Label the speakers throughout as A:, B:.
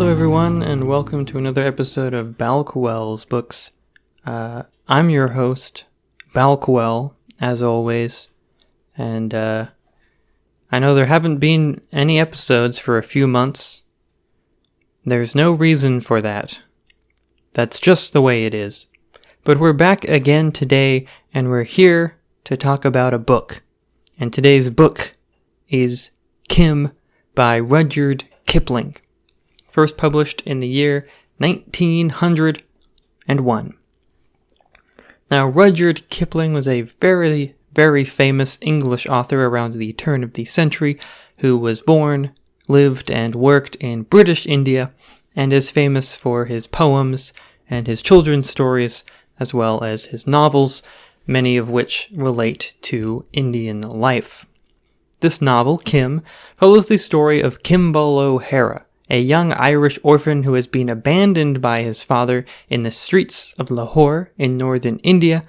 A: Hello everyone, and welcome to another episode of Balckwell's Books. I'm your host, Balckwell, as always, and I know there haven't been any episodes for a few months. There's no reason for that. That's just the way it is. But we're back again today, and we're here to talk about a book. And today's book is Kim by Rudyard Kipling, first published in the year 1901. Now, Rudyard Kipling was a very, very famous English author around the turn of the century who was born, lived, and worked in British India, and is famous for his poems and his children's stories, as well as his novels, many of which relate to Indian life. This novel, Kim, follows the story of Kimball O'Hara, a young Irish orphan who has been abandoned by his father in the streets of Lahore in northern India,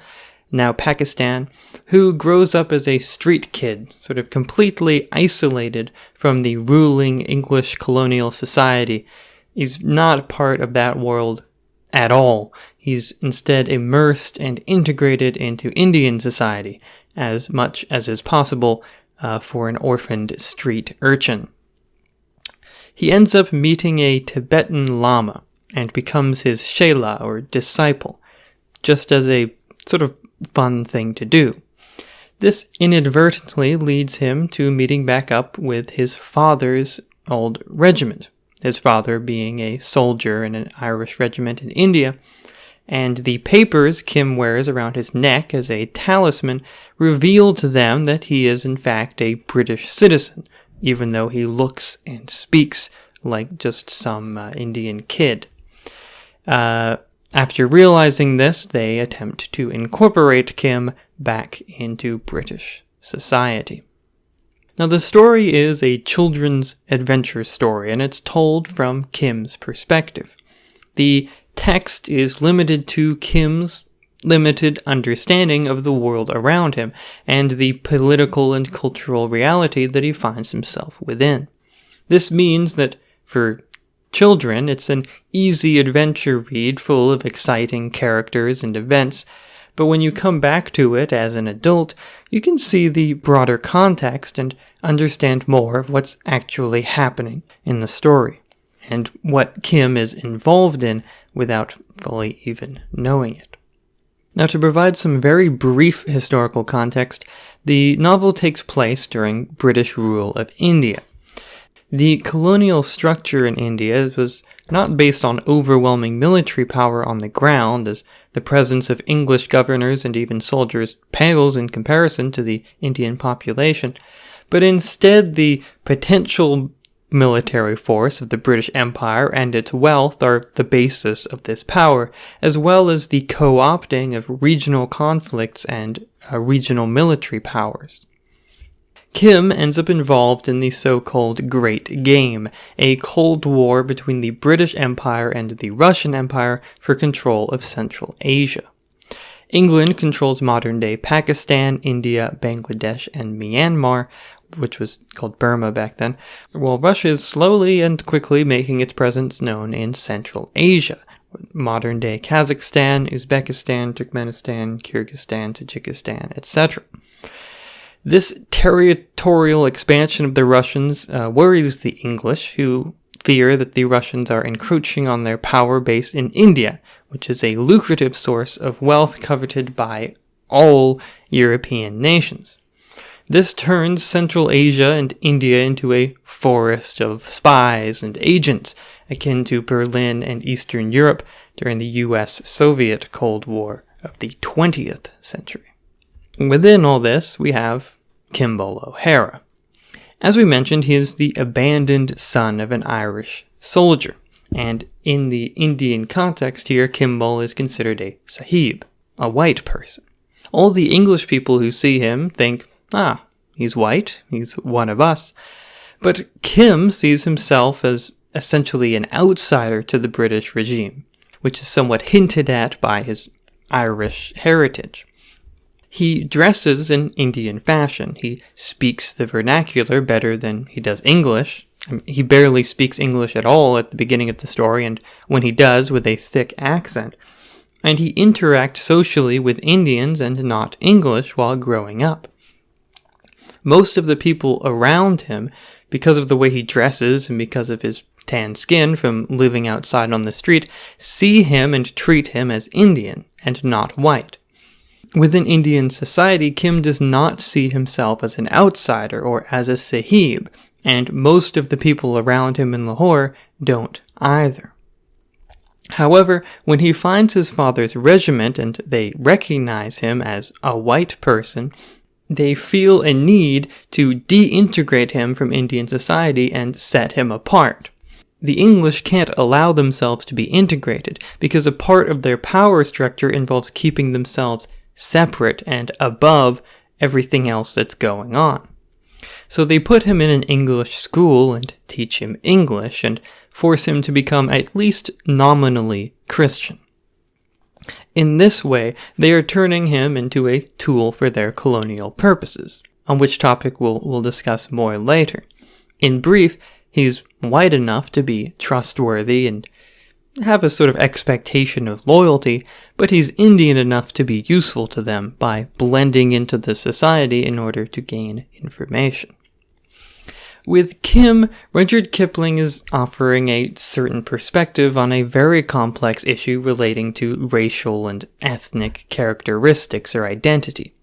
A: now Pakistan, who grows up as a street kid, sort of completely isolated from the ruling English colonial society. He's not part of that world at all. He's instead immersed and integrated into Indian society as much as is possible for an orphaned street urchin. He ends up meeting a Tibetan Lama and becomes his Shela, or disciple, just as a sort of fun thing to do. This inadvertently leads him to meeting back up with his father's old regiment, his father being a soldier in an Irish regiment in India, and the papers Kim wears around his neck as a talisman reveal to them that he is in fact a British citizen, even though he looks and speaks like just some Indian kid. After realizing this, they attempt to incorporate Kim back into British society. Now, the story is a children's adventure story, and it's told from Kim's perspective. The text is limited to Kim's limited understanding of the world around him and the political and cultural reality that he finds himself within. This means that for children, it's an easy adventure read full of exciting characters and events, but when you come back to it as an adult, you can see the broader context and understand more of what's actually happening in the story and what Kim is involved in without fully even knowing it. Now, to provide some very brief historical context, the novel takes place during British rule of India. The colonial structure in India was not based on overwhelming military power on the ground, as the presence of English governors and even soldiers pales in comparison to the Indian population, but instead the potential military force of the British Empire and its wealth are the basis of this power, as well as the co-opting of regional conflicts and regional military powers. Kim ends up involved in the so-called Great Game, a Cold War between the British Empire and the Russian Empire for control of Central Asia. England controls modern-day Pakistan, India, Bangladesh, and Myanmar, which was called Burma back then, while Russia is slowly and quickly making its presence known in Central Asia, modern-day Kazakhstan, Uzbekistan, Turkmenistan, Kyrgyzstan, Tajikistan, etc. This territorial expansion of the Russians worries the English, who fear that the Russians are encroaching on their power base in India, which is a lucrative source of wealth coveted by all European nations. This turns Central Asia and India into a forest of spies and agents, akin to Berlin and Eastern Europe during the US-Soviet Cold War of the 20th century. Within all this, we have Kimball O'Hara. As we mentioned, he is the abandoned son of an Irish soldier, and in the Indian context here, Kimball is considered a sahib, a white person. All the English people who see him think, he's white, he's one of us. But Kim sees himself as essentially an outsider to the British regime, which is somewhat hinted at by his Irish heritage. He dresses in Indian fashion. He speaks the vernacular better than he does English, He barely speaks English at all at the beginning of the story, and when he does, with a thick accent. And he interacts socially with Indians and not English while growing up. Most of the people around him, because of the way he dresses and because of his tan skin from living outside on the street, see him and treat him as Indian and not white. Within Indian society, Kim does not see himself as an outsider or as a sahib, and most of the people around him in Lahore don't either. However, when he finds his father's regiment and they recognize him as a white person, they feel a need to deintegrate him from Indian society and set him apart. The English can't allow themselves to be integrated because a part of their power structure involves keeping themselves separate and above everything else that's going on. So they put him in an English school and teach him English and force him to become at least nominally Christian. In this way, they are turning him into a tool for their colonial purposes, on which topic we'll discuss more later. In brief, he's white enough to be trustworthy and have a sort of expectation of loyalty, but he's Indian enough to be useful to them by blending into the society in order to gain information. With Kim, Rudyard Kipling is offering a certain perspective on a very complex issue relating to racial and ethnic characteristics or identity.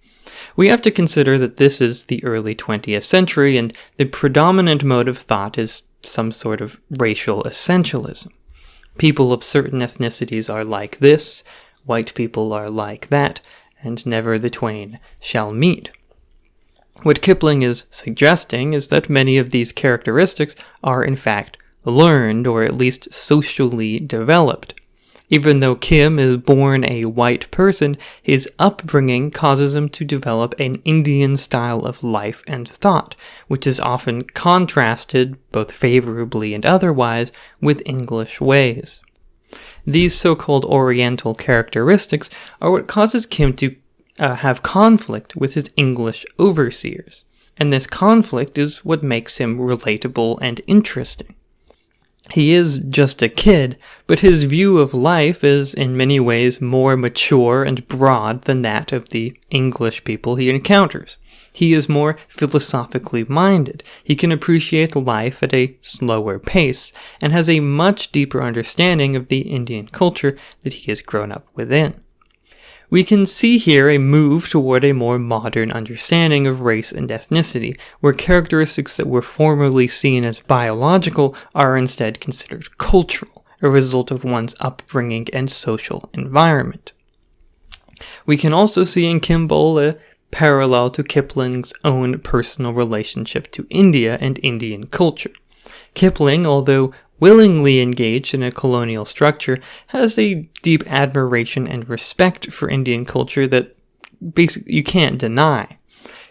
A: We have to consider that this is the early 20th century and the predominant mode of thought is some sort of racial essentialism. People of certain ethnicities are like this, white people are like that, and never the twain shall meet. What Kipling is suggesting is that many of these characteristics are in fact learned or at least socially developed. Even though Kim is born a white person, his upbringing causes him to develop an Indian style of life and thought, which is often contrasted, both favorably and otherwise, with English ways. These so-called Oriental characteristics are what causes Kim to have conflict with his English overseers, and this conflict is what makes him relatable and interesting. He is just a kid, but his view of life is in many ways more mature and broad than that of the English people he encounters. He is more philosophically minded. He can appreciate life at a slower pace, and has a much deeper understanding of the Indian culture that he has grown up within. We can see here a move toward a more modern understanding of race and ethnicity, where characteristics that were formerly seen as biological are instead considered cultural, a result of one's upbringing and social environment. We can also see in Kimball a parallel to Kipling's own personal relationship to India and Indian culture. Kipling, although willingly engaged in a colonial structure, has a deep admiration and respect for Indian culture that basically you can't deny.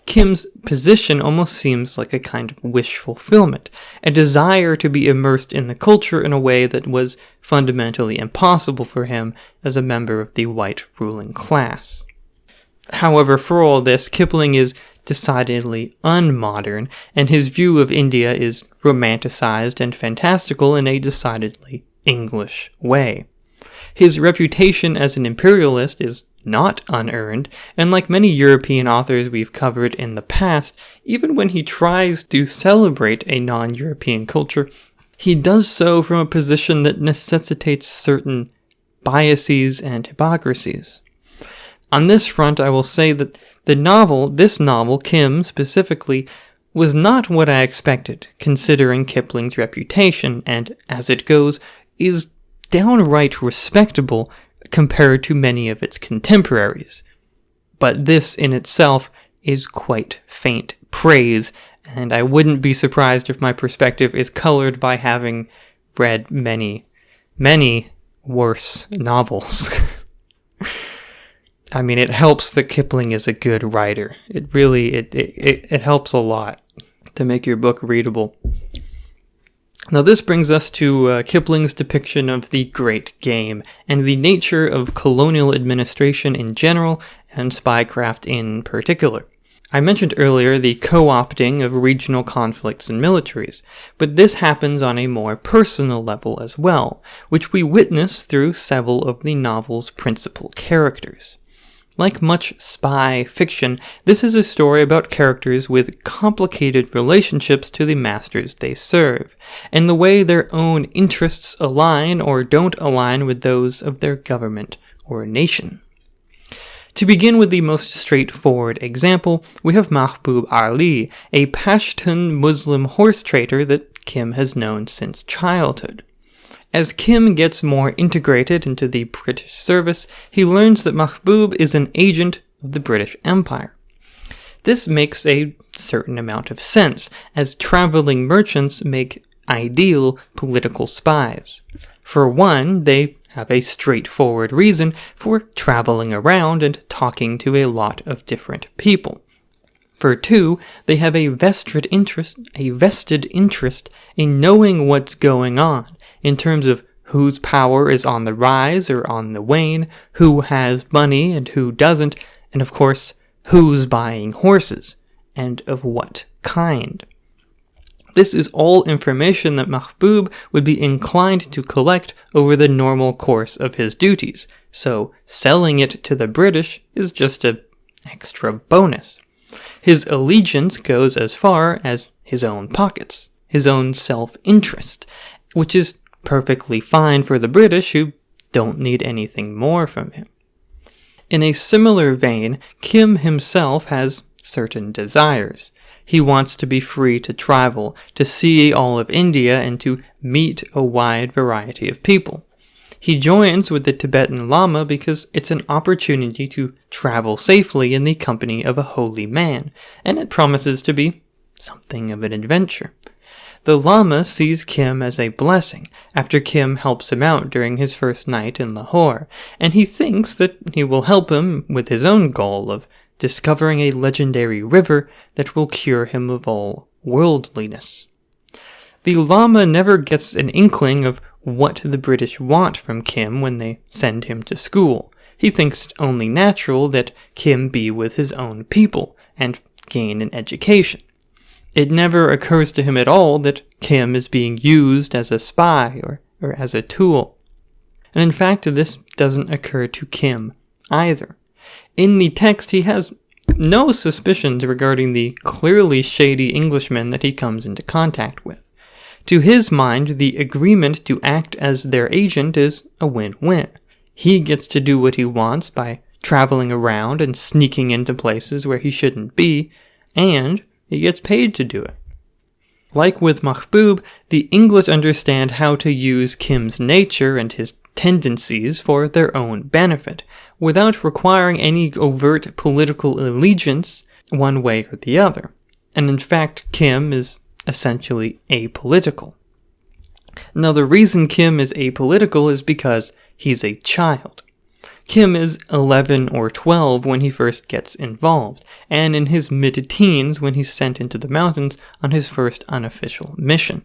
A: Kim's position almost seems like a kind of wish fulfillment, a desire to be immersed in the culture in a way that was fundamentally impossible for him as a member of the white ruling class. However, for all this, Kipling is decidedly unmodern, and his view of India is romanticized and fantastical in a decidedly English way. His reputation as an imperialist is not unearned, and like many European authors we've covered in the past, even when he tries to celebrate a non-European culture, he does so from a position that necessitates certain biases and hypocrisies. On this front, I will say that this novel, Kim specifically, was not what I expected, considering Kipling's reputation, and, as it goes, is downright respectable compared to many of its contemporaries. But this in itself is quite faint praise, and I wouldn't be surprised if my perspective is colored by having read many, many worse novels. I mean, it helps that Kipling is a good writer. It really, it helps a lot to make your book readable. Now this brings us to Kipling's depiction of the Great Game, and the nature of colonial administration in general, and spycraft in particular. I mentioned earlier the co-opting of regional conflicts and militaries, but this happens on a more personal level as well, which we witness through several of the novel's principal characters. Like much spy fiction, this is a story about characters with complicated relationships to the masters they serve, and the way their own interests align or don't align with those of their government or nation. To begin with the most straightforward example, we have Mahbub Ali, a Pashtun Muslim horse trader that Kim has known since childhood. As Kim gets more integrated into the British service, he learns that Mahbub is an agent of the British Empire. This makes a certain amount of sense, as traveling merchants make ideal political spies. For one, they have a straightforward reason for traveling around and talking to a lot of different people. For two, they have a vested interest in knowing what's going on, in terms of whose power is on the rise or on the wane, who has money and who doesn't, and of course, who's buying horses, and of what kind. This is all information that Mahbub would be inclined to collect over the normal course of his duties, so selling it to the British is just an extra bonus. His allegiance goes as far as his own pockets, his own self-interest, which is perfectly fine for the British, who don't need anything more from him. In a similar vein, Kim himself has certain desires. He wants to be free to travel, to see all of India, and to meet a wide variety of people. He joins with the Tibetan Lama because it's an opportunity to travel safely in the company of a holy man, and it promises to be something of an adventure. The Lama sees Kim as a blessing after Kim helps him out during his first night in Lahore, and he thinks that he will help him with his own goal of discovering a legendary river that will cure him of all worldliness. The Lama never gets an inkling of what the British want from Kim when they send him to school. He thinks it only natural that Kim be with his own people and gain an education. It never occurs to him at all that Kim is being used as a spy or as a tool. And in fact, this doesn't occur to Kim either. In the text, he has no suspicions regarding the clearly shady Englishman that he comes into contact with. To his mind, the agreement to act as their agent is a win-win. He gets to do what he wants by traveling around and sneaking into places where he shouldn't be, and he gets paid to do it. Like with Mahbub, the English understand how to use Kim's nature and his tendencies for their own benefit, without requiring any overt political allegiance one way or the other. And in fact, Kim is essentially apolitical. Now, the reason Kim is apolitical is because he's a child. Kim is 11 or 12 when he first gets involved, and in his mid-teens when he's sent into the mountains on his first unofficial mission.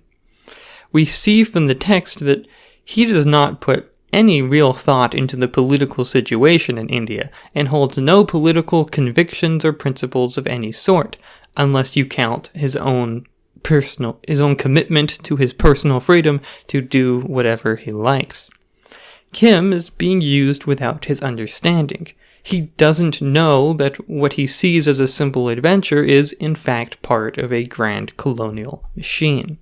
A: We see from the text that he does not put any real thought into the political situation in India, and holds no political convictions or principles of any sort, unless you count his own commitment to his personal freedom to do whatever he likes. Kim is being used without his understanding. He doesn't know that what he sees as a simple adventure is in fact part of a grand colonial machine.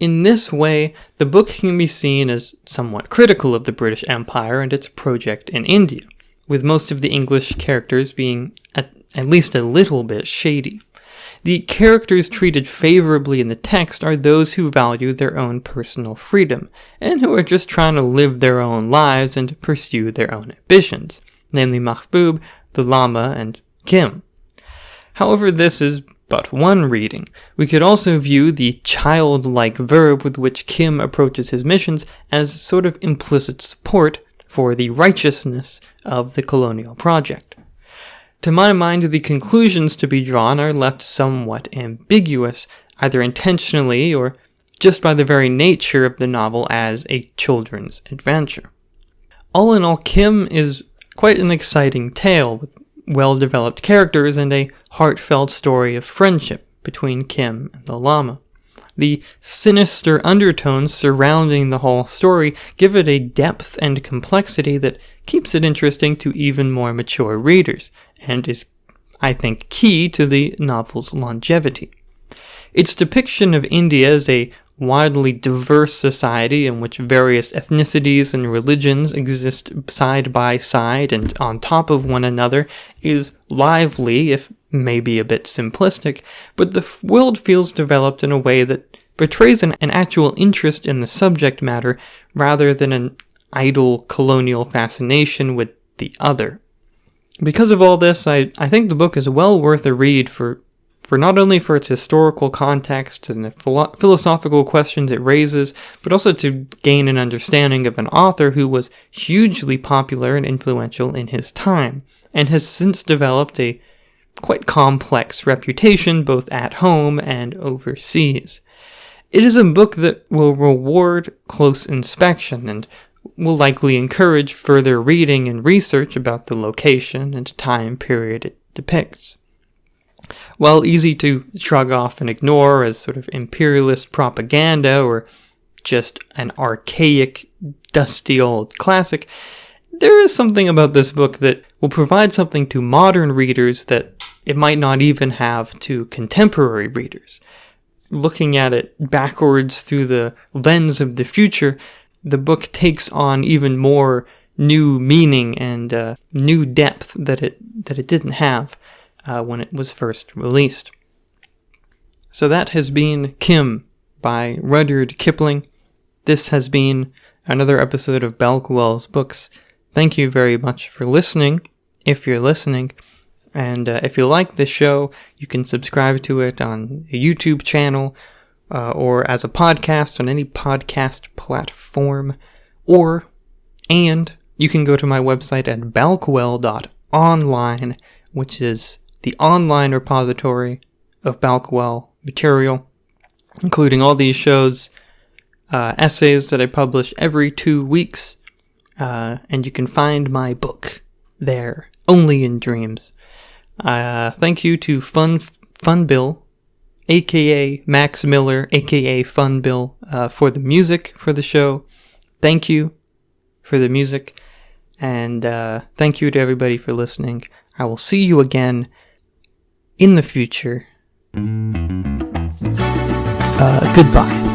A: In this way, the book can be seen as somewhat critical of the British Empire and its project in India, with most of the English characters being at least a little bit shady. The characters treated favorably in the text are those who value their own personal freedom, and who are just trying to live their own lives and pursue their own ambitions, namely Mahbub, the Lama, and Kim. However, this is but one reading. We could also view the childlike verve with which Kim approaches his missions as sort of implicit support for the righteousness of the colonial project. To my mind, the conclusions to be drawn are left somewhat ambiguous, either intentionally or just by the very nature of the novel as a children's adventure. All in all, Kim is quite an exciting tale well-developed characters and a heartfelt story of friendship between Kim and the llama. The sinister undertones surrounding the whole story give it a depth and complexity that keeps it interesting to even more mature readers, and is, I think, key to the novel's longevity. Its depiction of India as a widely diverse society in which various ethnicities and religions exist side by side and on top of one another is lively, if maybe a bit simplistic, but the world feels developed in a way that betrays an actual interest in the subject matter rather than an idle colonial fascination with the other. Because of all this, I think the book is well worth a read for not only for its historical context and the philosophical questions it raises, but also to gain an understanding of an author who was hugely popular and influential in his time, and has since developed a quite complex reputation both at home and overseas. It is a book that will reward close inspection and will likely encourage further reading and research about the location and time period it depicts. While easy to shrug off and ignore as sort of imperialist propaganda or just an archaic, dusty old classic, there is something about this book that will provide something to modern readers that it might not even have to contemporary readers. Looking at it backwards through the lens of the future, the book takes on even more new meaning and new depth that it didn't have when it was first released. So that has been Kim by Rudyard Kipling. This has been another episode of Balckwell's Books. Thank you very much for listening, if you're listening. And if you like this show, you can subscribe to it on a YouTube channel or as a podcast on any podcast platform. And you can go to my website at balckwell.online, which is the online repository of Balckwell material, including all these shows, essays that I publish every 2 weeks, and you can find my book there, Only in Dreams. Thank you to Fun Bill, aka Max Miller, aka Fun Bill, for the music for the show. Thank you for the music, and thank you to everybody for listening. I will see you again in the future. Goodbye.